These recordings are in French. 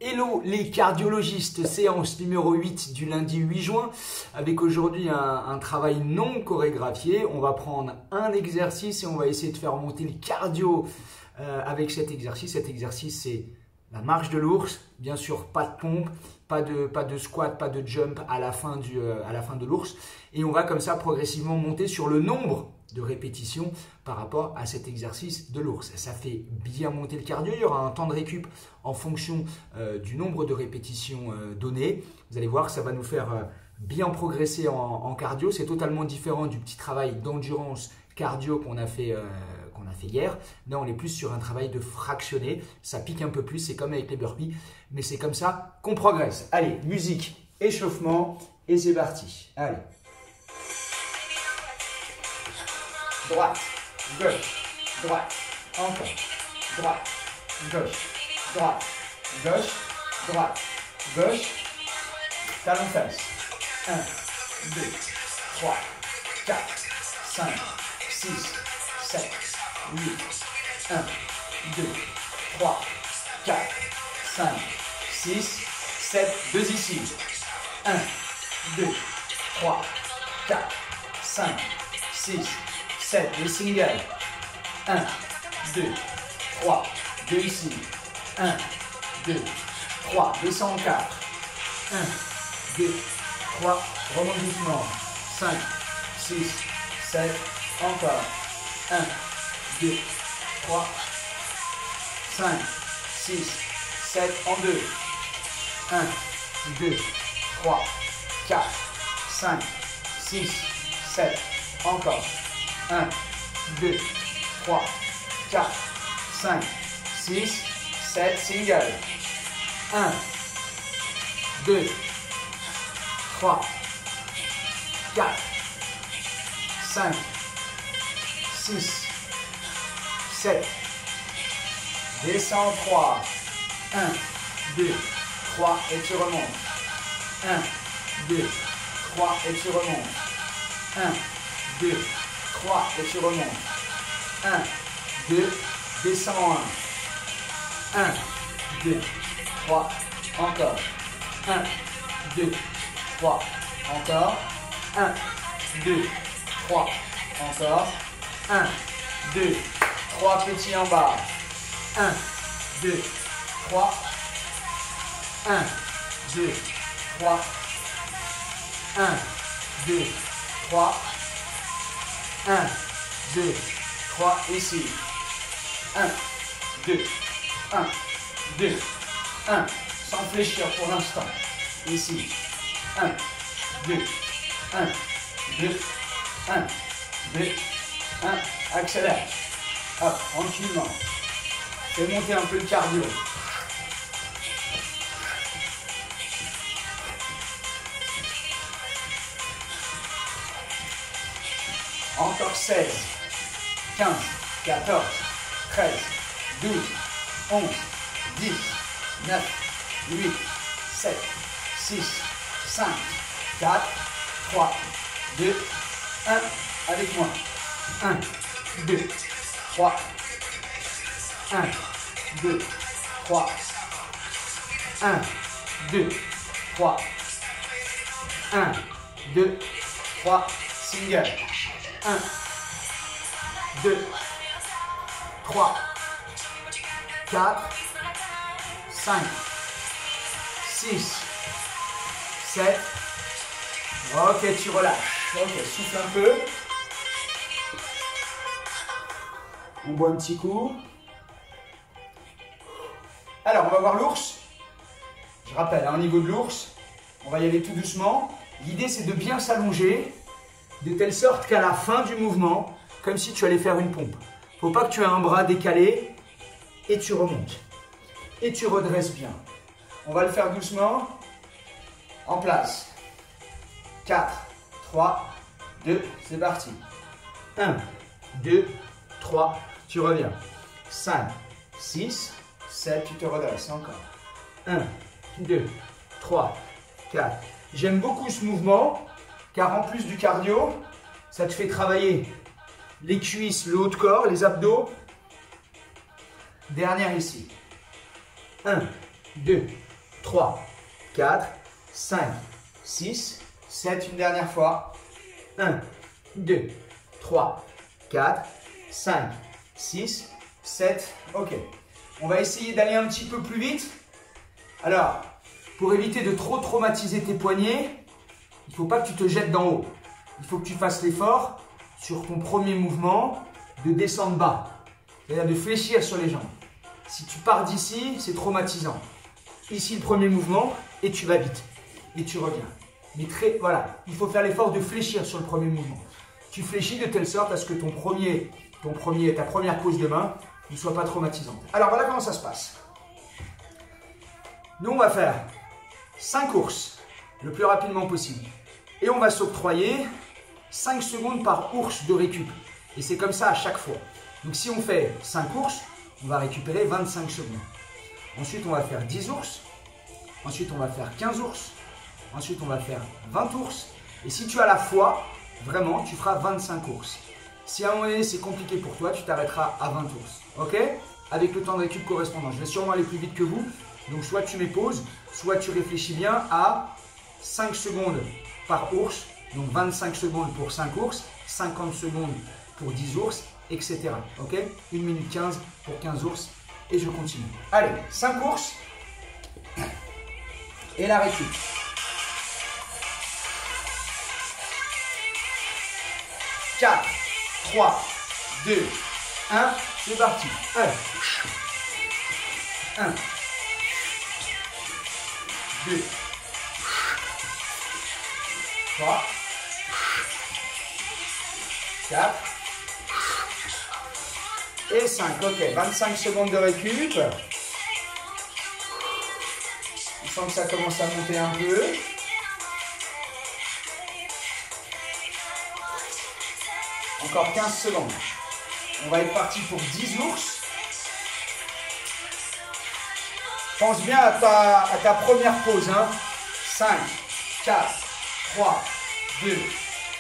Hello les cardiologistes, séance numéro 8 du lundi 8 juin avec aujourd'hui un travail non chorégraphié. On va prendre un exercice et on va essayer de faire monter le cardio avec cet exercice. Cet exercice c'est la marche de l'ours, bien sûr pas de pompe, pas de squat, pas de jump à la fin de l'ours. Et on va comme ça progressivement monter sur le nombre de répétitions par rapport à cet exercice de l'ours. Ça fait bien monter le cardio, il y aura un temps de récup en fonction du nombre de répétitions données. Vous allez voir, ça va nous faire bien progresser en cardio. C'est totalement différent du petit travail d'endurance cardio qu'on a fait hier. Là, on est plus sur un travail de fractionné. Ça pique un peu plus, c'est comme avec les burpees, mais c'est comme ça qu'on progresse. Allez, musique, échauffement et c'est parti. Allez. Droite, gauche, droite, encore, droite, gauche, droite, gauche, droite, gauche, talon fesse. 1, 2, 3, 4, 5, 6, 7, 8, 1, 2, 3, 4, 5, 6, 7, 2 ici. 1, 2, 3, 4, 5, 6, 7, les singles. 1, 2, 3, 2 ici. 1, 2, 3, descends en 4. 1, 2, 3, remonte doucement. 5, 6, 7, encore. 1, 2, 3, 5, 6, 7, en 2. 1, 2, 3, 4, 5, 6, 7, encore. 1, 2, 3, 4, 5, 6, 7, single. 1, 2, 3, 4, 5, 6, 7. Descends 3. 1, 2, 3 et tu remontes. 1, 2, 3 et tu remontes. 1, 2, 3 et tu remontes. 1, 2, descends 1. 1, 2, 3, encore. 1, 2, 3, encore. 1, 2, 3, encore. 1, 2, 3 petits en bas. 1, 2, 3. 1, 2, 3. 1, 2, 3. 1, 2, 3, ici. 1, 2, 1, 2, 1, sans fléchir pour l'instant. Ici. 1, 2, 1, 2, 1, 2, 1, accélère. Hop, tranquillement. Fais monter un peu le cardio. Encore 16, 15, 14, 13, 12, 11, 10, 9, 8, 7, 6, 5, 4, 3, 2, 1. Avec moi. 1, 2, 3. 1, 2, 3. 1, 2, 3. 1, 2, 3. Single. 1, 2, 3, 4, 5, 6, 7. Ok, tu relâches. Ok, souffle un peu. On boit un petit coup. Alors, on va voir l'ours. Je rappelle, au niveau de l'ours, on va y aller tout doucement. L'idée, c'est de bien s'allonger, de telle sorte qu'à la fin du mouvement, comme si tu allais faire une pompe. Il ne faut pas que tu aies un bras décalé et tu remontes. Et tu redresses bien. On va le faire doucement. En place. 4, 3, 2, c'est parti. 1, 2, 3, tu reviens. 5, 6, 7, tu te redresses encore. 1, 2, 3, 4. J'aime beaucoup ce mouvement. Car en plus du cardio, ça te fait travailler les cuisses, le haut de corps, les abdos. Dernière ici. 1, 2, 3, 4, 5, 6, 7. Une dernière fois. 1, 2, 3, 4, 5, 6, 7. Ok. On va essayer d'aller un petit peu plus vite. Alors, pour éviter de trop traumatiser tes poignets, il ne faut pas que tu te jettes d'en haut. Il faut que tu fasses l'effort sur ton premier mouvement de descendre bas. C'est-à-dire de fléchir sur les jambes. Si tu pars d'ici, c'est traumatisant. Ici, le premier mouvement, et tu vas vite. Et tu reviens. Mais voilà, il faut faire l'effort de fléchir sur le premier mouvement. Tu fléchis de telle sorte à ce que ta première pose de main ne soit pas traumatisante. Alors voilà comment ça se passe. Nous, on va faire 5 courses le plus rapidement possible. Et on va s'octroyer 5 secondes par ours de récup. Et c'est comme ça à chaque fois. Donc si on fait 5 courses, on va récupérer 25 secondes. Ensuite, on va faire 10 ours. Ensuite, on va faire 15 ours. Ensuite, on va faire 20 ours. Et si tu as la foi, vraiment, tu feras 25 ours. Si à un moment donné, c'est compliqué pour toi, tu t'arrêteras à 20 ours. Ok? Avec le temps de récup correspondant. Je vais sûrement aller plus vite que vous. Donc, soit tu mets pause, soit tu réfléchis bien à 5 secondes par ours. Donc, 25 secondes pour 5 ours, 50 secondes pour 10 ours, etc. Ok? 1 minute 15 pour 15 ours. Et je continue. Allez, 5 ours. Et la récup. 4, 3, 2, 1, c'est parti. Allez. 1, 2, 3, 4 et 5. Ok, 25 secondes de récup. Je sens que ça commence à monter un peu. Encore 15 secondes. On va être parti pour 10 ours. Pense bien à ta première pause. Hein. 5, 4, 3, 2,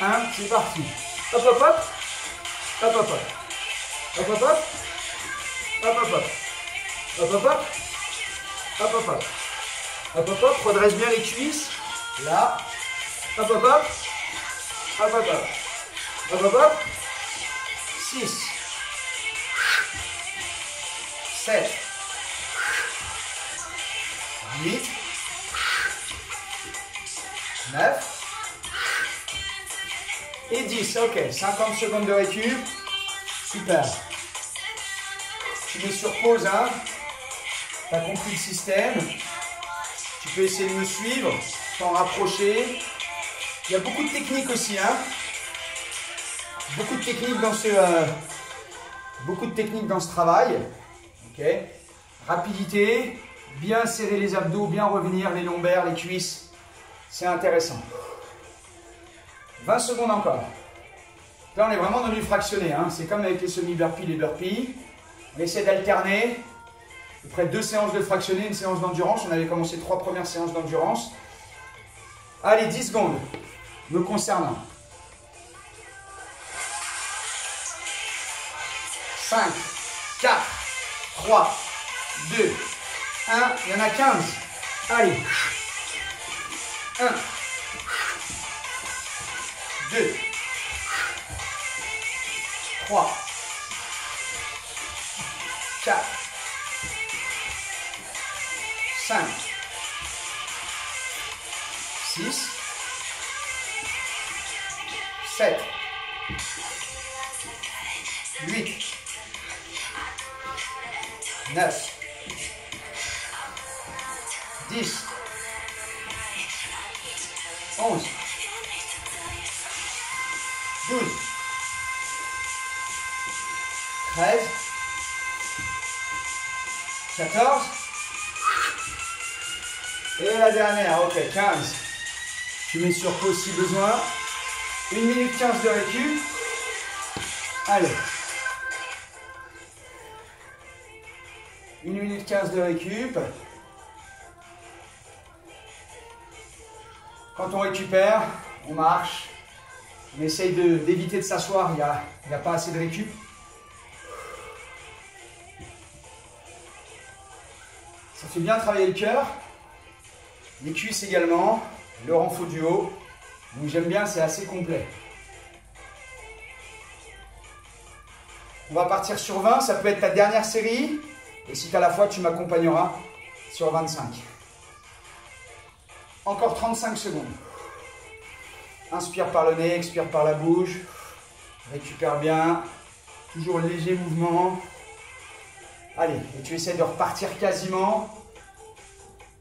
1. C'est parti. Hop, hop, hop. Hop, hop, hop. Hop, hop, hop. Hop, hop, hop. Hop, hop, hop. Hop, hop, hop. Hop, hop, hop. Redresse bien les cuisses. Là. Hop, hop, hop. Hop, hop, hop. Hop, hop, hop. 6, 7, 8, 9 et 10. Ok, 50 secondes de récup. Super. Tu mets sur pause, hein. Tu as compris le système. Tu peux essayer de me suivre, t'en rapprocher. Il y a beaucoup de techniques aussi, hein. Beaucoup de techniques dans ce travail. Ok. Rapidité, bien serrer les abdos, bien revenir, les lombaires, les cuisses. C'est intéressant. 20 secondes encore. Là, on est vraiment dans du fractionné. Hein. C'est comme avec les semi-burpees, les burpees. On essaie d'alterner. Après 2 séances de fractionné, une séance d'endurance. On avait commencé 3 premières séances d'endurance. Allez, 10 secondes. Me concernant. 5, 4, 3, 2, 1. Il y en a 15. Allez. 1, 2, 3, 4, 5, 6, 7, 8, 9, 10, 11, 12, 13, 14, et la dernière, ok, 15. Tu mets sur pause si besoin. 1 minute 15 de récup. Allez. 1 minute 15 de récup. Quand on récupère, on marche. On essaye d'éviter de s'asseoir, il n'y a pas assez de récup. Ça fait bien travailler le cœur. Les cuisses également. Le renfort du haut. Donc j'aime bien, c'est assez complet. On va partir sur 20. Ça peut être ta dernière série. Et si tu as la foi, tu m'accompagneras sur 25. Encore 35 secondes. Inspire par le nez, expire par la bouche. Récupère bien. Toujours léger mouvement. Allez, et tu essaies de repartir quasiment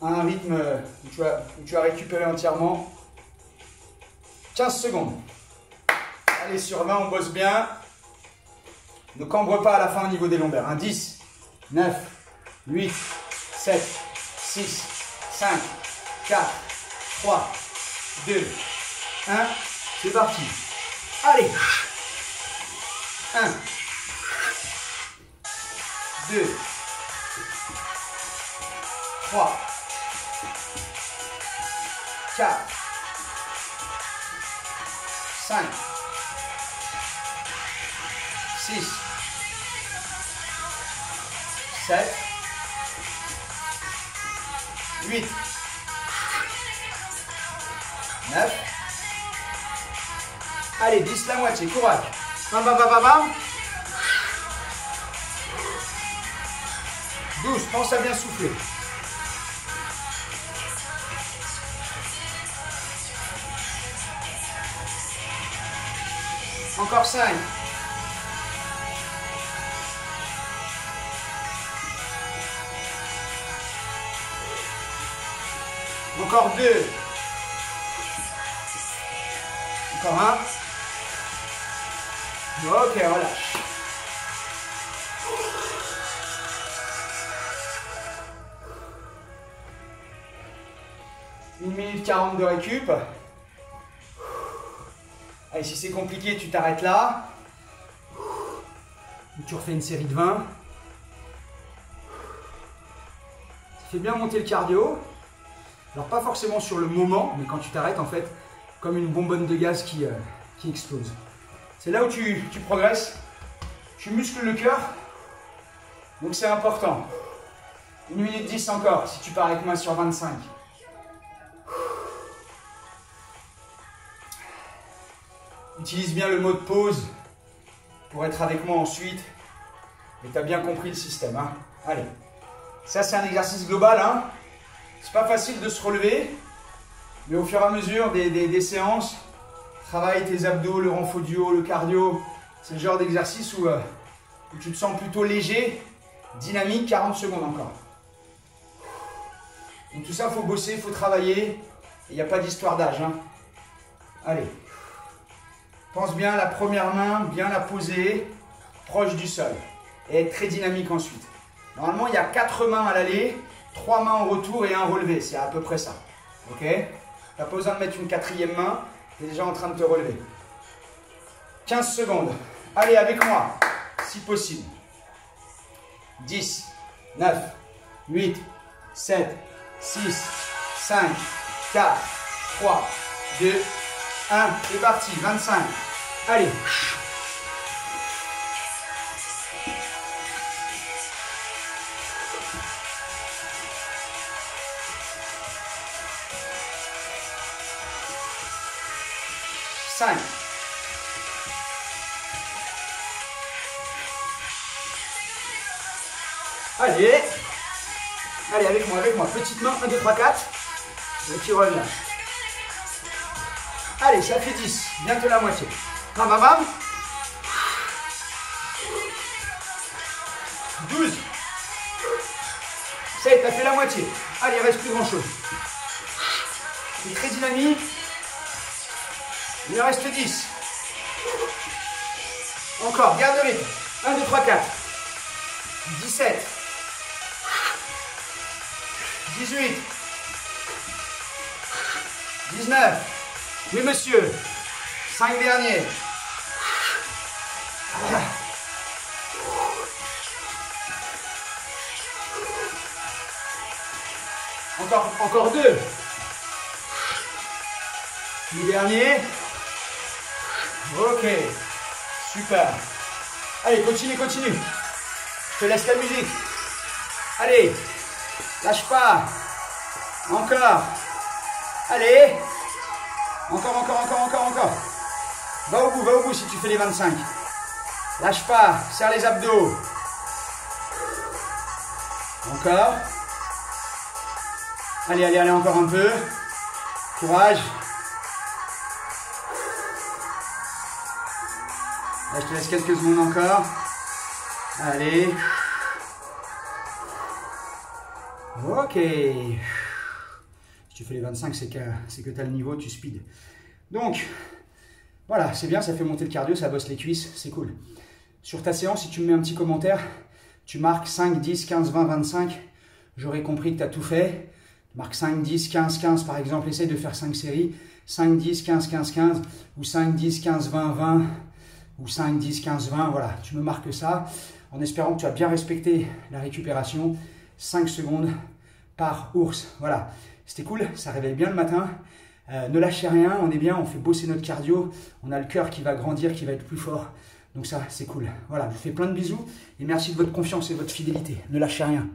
à un rythme où tu as récupéré entièrement. 15 secondes. Allez, sur 20, on bosse bien. Ne cambre pas à la fin au niveau des lombaires. 10, 9, 8, 7, 6, 5, 4, 3, 2, 1. C'est parti. Allez. 1, 2, 3, 4, 5, 6, 7, 8, 9. Allez, 10 la moitié, courage. Bam, bam, bam, bam, bam. 12, pense à bien souffler. Encore 5. Encore 2. Encore 1. Ok, relâche. 1 minute 40 de récup. Allez, si c'est compliqué, tu t'arrêtes là. Tu refais une série de 20. Ça fait bien monter le cardio. Alors pas forcément sur le moment, mais quand tu t'arrêtes, en fait, comme une bonbonne de gaz qui explose. C'est là où tu progresses. Tu muscles le cœur. Donc c'est important. 1 minute 10 encore, si tu pars avec moi sur 25. Utilise bien le mode pause pour être avec moi ensuite. Et tu as bien compris le système. Hein. Allez. Ça, c'est un exercice global. Hein. C'est pas facile de se relever. Mais au fur et à mesure des séances, travaille tes abdos, le renfort du haut, le cardio. C'est le genre d'exercice où tu te sens plutôt léger, dynamique. 40 secondes encore. Donc tout ça, il faut bosser, il faut travailler. Il n'y a pas d'histoire d'âge. Hein. Allez. Pense bien la première main, bien la poser, proche du sol. Et être très dynamique ensuite. Normalement, il y a 4 mains à l'aller, 3 mains en retour et un relevé. C'est à peu près ça. Ok? Tu n'as pas besoin de mettre une 4e main. Tu es déjà en train de te relever. 15 secondes. Allez, avec moi, si possible. 10, 9, 8, 7, 6, 5, 4, 3, 2, 1. C'est parti. 25. Allez. Cinq. Allez. Allez, avec moi. Petite main. 1, 2, 3, 4. Et tu reviens. Allez, ça fait 10. Bientôt la moitié. Bam, bam, bam. 12. Ça y est, t'as fait la moitié. Allez, il reste plus grand chose. C'est très dynamique. Il en reste 10. Encore, garde le rythme. 1, 2, 3, 4. 17. 18. 19. Oui, monsieur. 5 derniers. Encore 2. Le dernier. Ok. Super. Allez, continue. Je te laisse la musique. Allez. Lâche pas. Encore. Allez. Encore, encore, encore, encore, encore. Va au bout si tu fais les 25. Lâche pas, serre les abdos. Encore. Allez, allez, allez, encore un peu. Courage. Là, je te laisse quelques secondes encore. Allez. Ok. Si tu fais les 25, c'est que tu as le niveau, tu speed. Donc, voilà, c'est bien, ça fait monter le cardio, ça bosse les cuisses, c'est cool. Sur ta séance, si tu me mets un petit commentaire, tu marques 5, 10, 15, 20, 25. J'aurais compris que tu as tout fait. Tu marques 5, 10, 15, 15 par exemple. Essaye de faire 5 séries. 5, 10, 15, 15, 15. Ou 5, 10, 15, 20, 20. Ou 5, 10, 15, 20. Voilà, tu me marques ça. En espérant que tu as bien respecté la récupération. 5 secondes par ours. Voilà, c'était cool. Ça réveille bien le matin. Ne lâchez rien. On est bien. On fait bosser notre cardio. On a le cœur qui va grandir, qui va être plus fort. Donc ça, c'est cool. Voilà, je vous fais plein de bisous et merci de votre confiance et de votre fidélité. Ne lâchez rien.